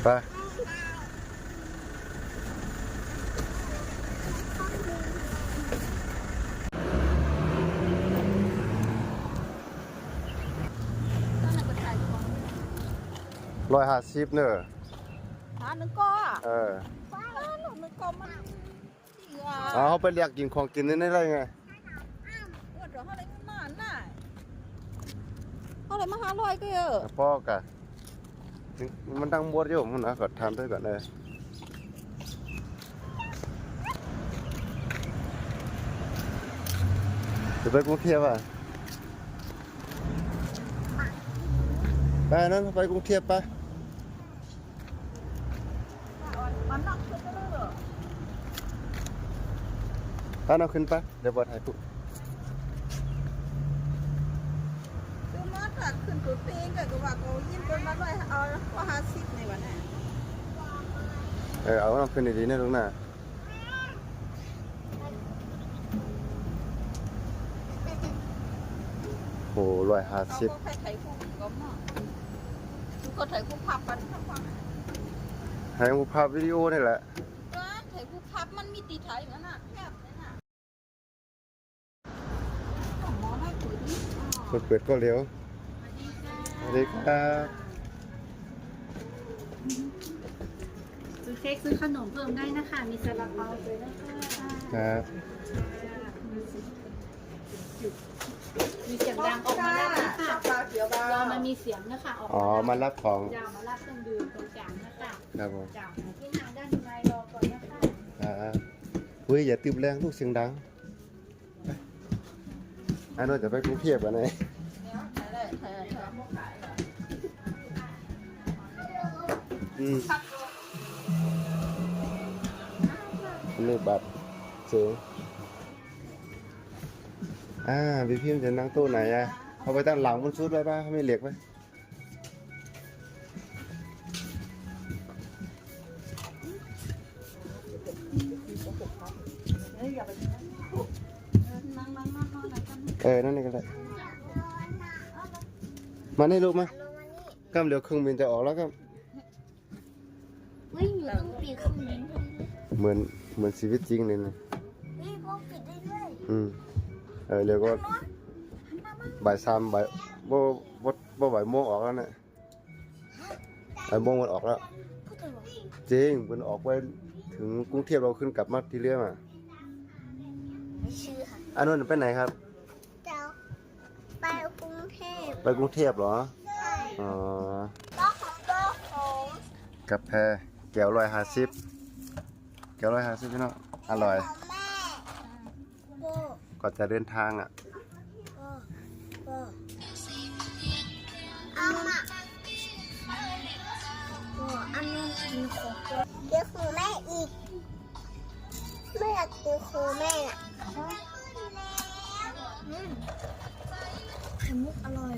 ไป150เนอะนึงก็นึงก็มันเขาไปเรียกกินของกินนี่ได้ไงว่าเดี๋ยวอะไรมันนานน่ะอะไรมา500ก็เยอะพ่อกะมันดังบวชอยู่มันนะก็ทำด้วยก่อนเลยจะไปกรุงเทพอ่ะไปนั้นไปกรุงเทพปะมันนักขึ้นเลยเหรอถ้าเราขึ้นปะเดี๋ยวบอถ่ายปุ๊บคือมอสขึ้นตัวเพลงก็ว่าเขายิ้มจนมาด้วยเอาว่า50ในวันนี้เอาเราขึ้นดีๆนะลุงน่ะโอ้150เขาถ่ายคู่ก็มั่งก็ถ่ายคู่ภาพกันทั้งวันถ่ายภาพวิดีโอนี่แหละถ่ายคู่ภาพมันมีตีถ่ายอย่างนั้นน่ะแคบเลยน่ะหมอได้ปุ๋ยดิเปิดก็เร็วสวัสดีครับ ซื้อเค้กซื้อขนมเพิ่มได้นะคะมีซาลาเปาเลยนะคะครับมีเสียงดังออกมาได้นะคะรอมันมีเสียงนะคะออกมารับของจะมารับเครื่องดื่มตรงกลางนะคะครับผมจากที่ทางด้านในรอก่อนนะคะอย่าตื่นแรงลูกเสียงดังอันนั้นจะไปกรุงเทพกันไหนนี่บัตรเสียงพี่พิมพ์จะนั่งตู้ไหนเขาไปตั้งหลังบนชุดไว้ป่ะเขาไม่เหล็กไหมนั่นนี่ก็ได้มาให้ลูกมากำเดี๋ยวเครื่องบินจะออกแล้วก็เฮ้ยหนูต้องปีนเครื่องบินเหมือนชีวิตจริงเลยนะนี่พวกปิดได้ด้วยเดี๋ยวก็บ่าย3บ่ายบ่ายโมงออกแล้วเนี่ยบ่ายโมงมันออกแล้วจริงมันออกไปถึงกรุงเทพเราขึ้นกลับมาที่เรือมาชื่อค่ะอันนั้นไปไหนครับจะไปกรุงเทพไปกรุงเทพเหรออ๋อกาแฟแก้ว150แก้ว150พี่น้องอร่อยก่อนจะเดินทางเอามาอันนี้กินของเดี๋ยวของแม่อีกไม่อยากกินของแม่ไข่มุกอร่อย